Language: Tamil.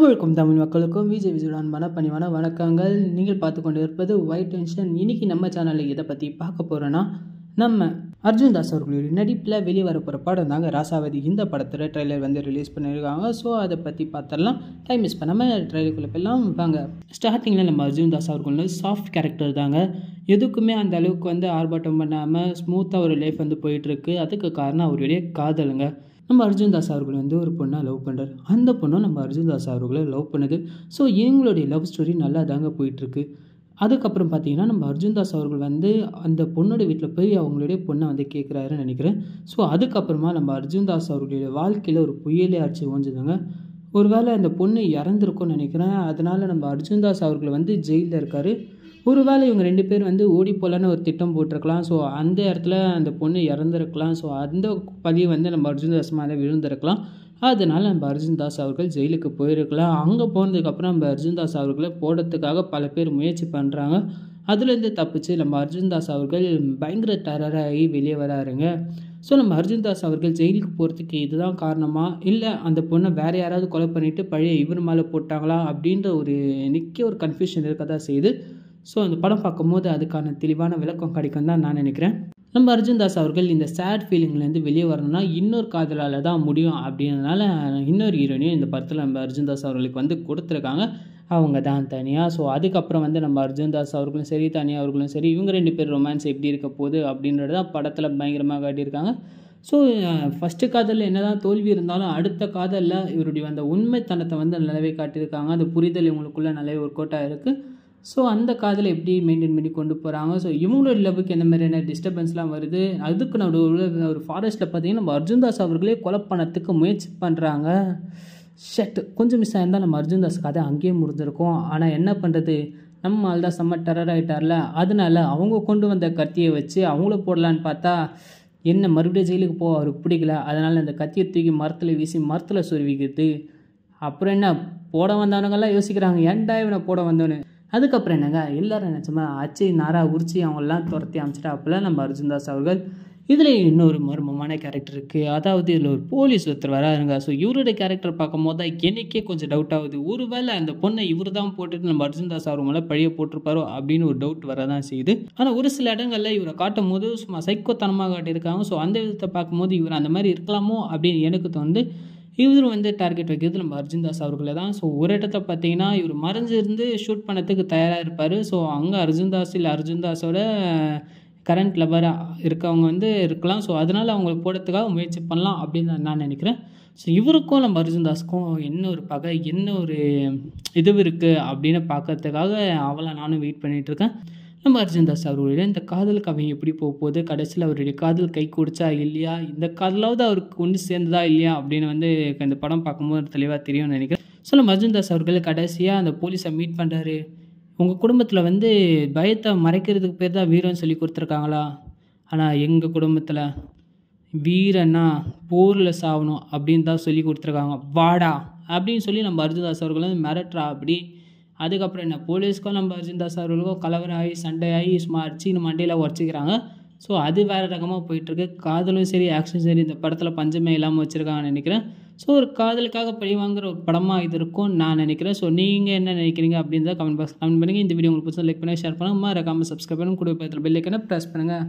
தமிழுக்கும் தமிழ் மக்களுக்கும் விஜய் அன்பான பணிவான வணக்கங்கள். நீங்கள் பார்த்து கொண்டு இருப்பது ஒயிட் டென்ஷன். இன்னைக்கு நம்ம சேனலில் இதை பற்றி பார்க்க போகிறோன்னா, நம்ம அர்ஜுன் தாஸ் அவர்களுடைய நடிப்பில் வெளியே வர போகிற படம் தாங்க ராசாவதி. இந்த படத்தில் ட்ரெய்லர் ரிலீஸ் பண்ணியிருக்காங்க. ஸோ அதை பற்றி பார்த்தரலாம். டைம் மிஸ் பண்ணாமல் ட்ரெய்லருக்குள்ளே போய்லாம் வாங்க. ஸ்டார்டிங்கில் நம்ம அர்ஜுன் தாஸ் அவர்கள் சாஃப்ட் கேரக்டர் தாங்க. எதுக்குமே அந்த அளவுக்கு ஆர்ப்பாட்டம் பண்ணாமல் ஸ்மூத்தாக ஒரு லைஃப் போயிட்டுருக்கு. அதுக்கு காரணம் அவருடைய காதலுங்க. நம்ம அர்ஜுன் தாஸ் அவர்கள் ஒரு பொண்ணை லவ் பண்ணுறாரு. அந்த பொண்ணும் நம்ம அர்ஜுன் தாஸ் அவர்களை லவ் பண்ணுது. ஸோ இவங்களுடைய லவ் ஸ்டோரி நல்லா தாங்க போயிட்டுருக்கு. அதுக்கப்புறம் பார்த்தீங்கன்னா, நம்ம அர்ஜுன் தாஸ் அவர்கள் அந்த பொண்ணோட வீட்டில் போய் அவங்களுடைய பொண்ணை கேட்குறாருன்னு நினைக்கிறேன். ஸோ அதுக்கப்புறமா நம்ம அர்ஜுன் தாஸ் அவர்களுடைய வாழ்க்கையில் ஒரு புயலே ஆட்சி ஓஞ்சுதுங்க. ஒரு வேளை அந்த பொண்ணு இறந்துருக்கும்னு நினைக்கிறேன். அதனால் நம்ம அர்ஜுன் தாஸ் அவர்கள் ஜெயிலில் இருக்கார். ஒரு வேளை இவங்க 2 பேர் ஓடி போகலான்னு ஒரு திட்டம் போட்டிருக்கலாம். ஸோ அந்த இடத்துல அந்த பொண்ணு இறந்துருக்கலாம். ஸோ அந்த பதிவு நம்ம அர்ஜுன் தாஸ் மேலே விழுந்திருக்கலாம். அதனால் நம்ம அர்ஜுன் தாஸ் அவர்கள் ஜெயிலுக்கு போயிருக்கலாம். அங்கே போனதுக்கப்புறம் நம்ம அர்ஜுன் தாஸ் அவர்களை போடுறதுக்காக பல பேர் முயற்சி பண்ணுறாங்க. அதுலேருந்து தப்பிச்சு நம்ம அர்ஜுன் தாஸ் அவர்கள் பயங்கர டெரராகி வெளியே வராருங்க. ஸோ நம்ம அர்ஜுன் தாஸ் அவர்கள் ஜெயிலுக்கு போகிறதுக்கு இதுதான் காரணமா, இல்லை அந்த பொண்ணை வேறு யாராவது கொலை பண்ணிவிட்டு பழைய இவர் மேலே போட்டாங்களா அப்படின்ற ஒரு கன்ஃபியூஷன் இருக்க தான் செய்யுது. ஸோ அந்த படம் பார்க்கும்போது அதுக்கான தெளிவான விளக்கம் கிடைக்கும் தான் நான் நினைக்கிறேன். நம்ம அர்ஜுன் தாஸ் அவர்கள் இந்த சேட் ஃபீலிங்லேருந்து வெளியே வரணும்னா இன்னொரு காதலால் தான் முடியும் அப்படின்றதுனால இன்னொரு ஹீரோனையும் இந்த படத்தில் நம்ம அர்ஜுன் தாஸ் அவர்களுக்கு கொடுத்துருக்காங்க. அவங்க தான் தனியாக. ஸோ அதுக்கப்புறம் நம்ம அர்ஜுன் தாஸ் அவர்களும் சரி, தனியாக அவர்களும் சரி, இவங்க 2 பேர் ரொமான்ஸ் எப்படி இருக்க போகுது அப்படின்றது தான் படத்தில் பயங்கரமாக காட்டியிருக்காங்க. ஸோ ஃபஸ்ட்டு காதலில் என்ன தான் தோல்வி இருந்தாலும் அடுத்த காதலில் இவருடைய அந்த உண்மைத்தனத்தை நல்லாவே காட்டியிருக்காங்க. அந்த புரிதல் இவங்களுக்குள்ளே நல்லாவே ஒரு கோட்டாக இருக்குது. ஸோ அந்த காதலை எப்படி மெயின்டைன் பண்ணி கொண்டு போகிறாங்க. ஸோ இவங்களோட லவ்வுக்கு என்ன மாதிரியான டிஸ்டர்பன்ஸ்லாம் வருது. அதுக்கு நடுவில் ஒரு ஃபாரஸ்ட்டில் பார்த்தீங்கன்னா நம்ம அர்ஜுன் தாஸ் அவர்களே கொலை பண்ணத்துக்கு முயற்சி பண்ணுறாங்க. கொஞ்சம் மிஸ் ஆயிருந்தால் நம்ம அர்ஜுன் தாஸ் கதை அங்கேயே முடிஞ்சிருக்கும். ஆனால் என்ன பண்ணுறது, நம்ம ஆள் தான் செம்ம டெரர் ஆகிட்டார்ல. அதனால அவங்க கொண்டு வந்த கத்தியை வச்சு அவங்கள போடலான்னு பார்த்தா என்ன மறுபடியும் ஜெயிலுக்கு போக அவருக்கு பிடிக்கல. அதனால் அந்த கத்தியை தூக்கி மரத்தில் வீசி மரத்தில் சொருவிக்கிறது. அப்புறம் என்ன போட வந்தவனுங்கெல்லாம் யோசிக்கிறாங்க, ஏன்டா இவனை போட வந்தவனு. அதுக்கப்புறம் என்னங்க எல்லோரும் நினச்சோமா அச்சு நாரா உரிச்சி அவங்களெலாம் துரத்தி அமைச்சிட்டா. அப்போல்லாம் நம்ம அர்ஜுன் தாஸ் அவர்கள் இதில் இன்னொரு மர்மமான கேரக்டர் இருக்குது. அதாவது இதில் ஒரு போலீஸ் ஒருத்தர் வராருங்க. ஸோ இவருடைய கேரக்டர் பார்க்கும்போது தான் எனக்கே கொஞ்சம் டவுட் ஆகுது. ஒருவேளை அந்த பொண்ணை இவர் தான் போட்டுட்டு நம்ம அர்ஜுன் தாஸ் அவர் மேலே பழிய போட்டிருப்பாரோ அப்படின்னு ஒரு டவுட் வரதான் செய்யுது. ஆனால் ஒரு சில இடங்களில் இவரை காட்டும் போது சும்மா சைக்கோத்தனமாக காட்டியிருக்காங்க. ஸோ அந்த விதத்தை பார்க்கும்போது இவர் அந்த மாதிரி இருக்கலாமோ அப்படின்னு எனக்கு தோணுது. இவரும் டார்கெட் வைக்கிறது நம்ம அர்ஜுன் தாஸ் அவர்களை தான். ஸோ ஒரு இடத்துல பார்த்தீங்கன்னா இவர் மறைஞ்சிருந்து ஷூட் பண்ணதுக்கு தயாராக இருப்பார். ஸோ அங்கே அர்ஜுன் தாஸ் இல்லை அர்ஜுன் தாஸோட கரண்ட் லவராக இருக்கவங்க இருக்கலாம். ஸோ அதனால் அவங்களை போடுறதுக்காக முயற்சி பண்ணலாம் அப்படின்னு நான் நினைக்கிறேன். ஸோ இவருக்கும் நம்ம அர்ஜுன் தாஸுக்கும் என்ன ஒரு பகை, என்ன ஒரு இது இருக்குது அப்படின்னு பார்க்கறதுக்காக அவளை நானும் வெயிட் பண்ணிகிட்ருக்கேன். நம்ம அர்ஜுன் தாஸ் அவர்களுடைய இந்த காதலுக்கு அவன் எப்படி போகுது, கடைசியில் அவருடைய காதல் கை கொடுச்சா இல்லையா, இந்த காதலாவது அவருக்கு ஒன்று சேர்ந்ததா இல்லையா அப்படின்னு இந்த படம் பார்க்கும்போது தெளிவாக தெரியும்னு நினைக்கிறேன். ஸோ நம்ம அர்ஜுன் தாஸ் அவர்கள் கடைசியாக அந்த போலீஸை மீட் பண்ணுறாரு. உங்கள் குடும்பத்தில் பயத்தை மறைக்கிறதுக்கு பேர் தான் வீரன்னு சொல்லி கொடுத்துருக்காங்களா, ஆனால் எங்கள் குடும்பத்தில் வீரன்னா போரில் சாகணும் அப்படின்னு தான் சொல்லி கொடுத்துருக்காங்க, வாடா அப்படின்னு சொல்லி நம்ம அர்ஜுன் தாஸ் அவர்கள் மிரட்டுறா அப்படி. அதுக்கப்புறம் என்ன போலீஸ்க்கும் நம்ம அர்ஜுன் தாஸ் அவர்களுக்கும் கலவரம் ஆகி சண்டையாகி சும்மா அடிச்சின்னு மண்டையில் உடச்சிக்கிறாங்க. ஸோ அது வேறு ரகமாக போயிட்டுருக்கு. காதலும் சரி ஆக்ஷன் சரி இந்த படத்தில் பஞ்சமே இல்லாமல் வச்சுருக்காங்கன்னு நினைக்கிறேன். ஸோ ஒரு காதலுக்காக பழி வாங்குற ஒரு படமாக இது இருக்கும்னு நான் நினைக்கிறேன். ஸோ நீங்கள் என்ன நினைக்கிறீங்க அப்படின்னு தான் கமெண்ட் பாக்ஸ் கமெண்ட் பண்ணுங்கள். இந்த வீடியோ உங்களுக்கு பிடிச்சா லைக் பண்ணுங்கள், ஷேர் பண்ணுங்கள், மறக்காமல் சப்ஸ்கிரைப் பண்ணுங்கள், கூட பக்கத்தில் பெல் ஐக்கனை ப்ரெஸ் பண்ணுங்கள்.